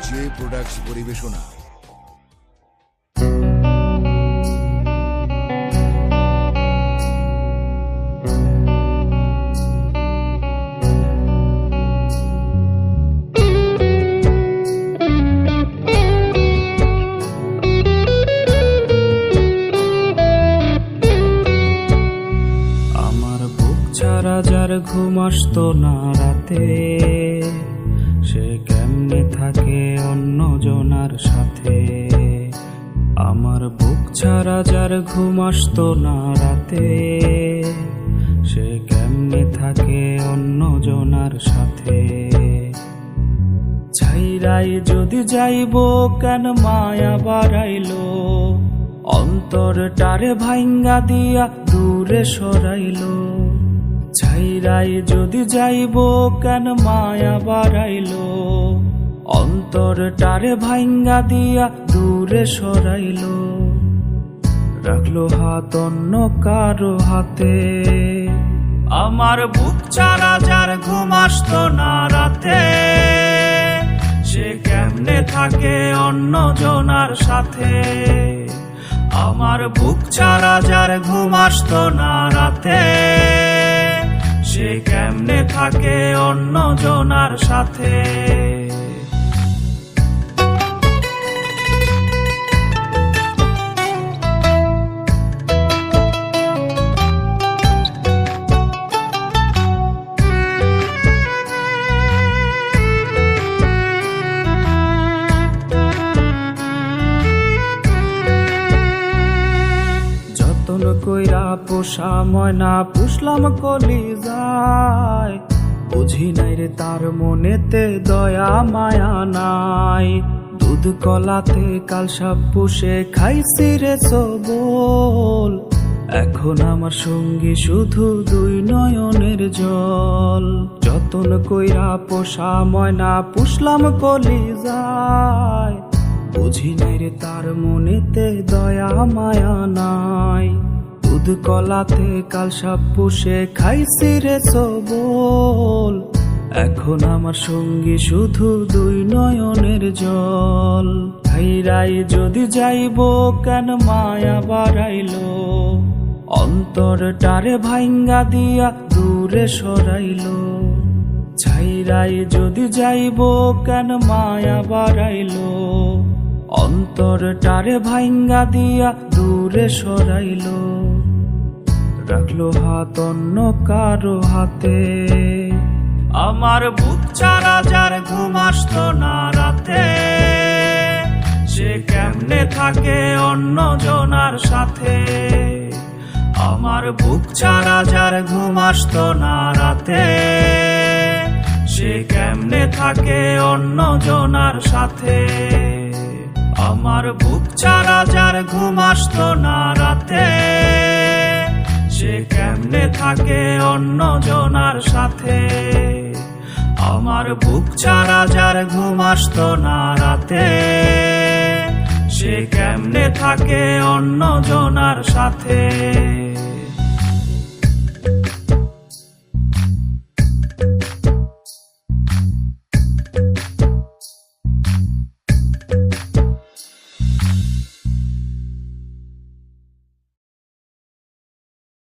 J products পরিবেশনা। যার ঘুম আসতো না রাতে, সে কেমনে থাকে অন্য জনার সাথে। আমার বুক ছাড়া যার ঘুম আসতো না রাতে, সে কেমনে থাকে অন্য জনার সাথে। ছাইরাই যদি যাইব কেন মায়া বাড়াইলো, অন্তরটারে ভাঙ্গা দিয়া দূরে সরাইলো। ছাইরাই যদি যাইব কেন মায়া বাড়াইলো, অন্তরটারে ভাঙ্গা দিয়া দূরে সরাইলো। রাখলো হাত অন্য কারো হাতে, আমার বুক ছাড়া যার ঘুম আসতো না রাতে, সে কেমনে থাকে অন্য জনার সাথে। আমার বুক ছাড়া যার ঘুম আসতো না রাতে, সে কেমনে থাকে অন্য জনার সাথে। যতন কইরা পোষা ময়না পুষলাম কলিজায়, বুঝি নাই রে তার মনেতে দয়া মায়া নাই। দুধ কলাতে কাল সাপ পুষে খাইছি রে সবল, এখন আমার সঙ্গী শুধু দুই নয়নের জল। যতন কইরা পোষা ময়না পুষলাম কলিজায়, বুঝি নাই রে তার মনেতে দয়া মায়া নাই। দুধ কলাতে কাল সাপ পুষে খাইছি রে সবল, এখন আমার সঙ্গী শুধু দুই নয়নের জল। ছাইরাই যদি যাইব কেন মায়া বাড়াইলো, অন্তরটারে ভাঙ্গা দিয়া দূরে সরাইলো। ছাইরাই যদি যাইব কেন মায়া বাড়াইলো, অন্তরটারে ভাঙ্গা দিয়া দূরে সরাইলো। রাখলো হাত অন্য কারো হাতে, আমার বুক ছাড়া যার ঘুম আসতো না রাতে, সে কেমনে থাকে অন্য জনার সাথে। আমার বুক ছাড়া যার ঘুম আসতো না রাতে, সে কেমনে থাকে অন্য জনার সাথে। আমার বুক ছাড়া যার ঘুম আসতো না রাতে, সে কেমনে থাকে অন্য জনার সাথে। আমার বুক ছাড়া যার ঘুম আসতো না রাতে, সে কেমনে থাকে অন্য জনার সাথে।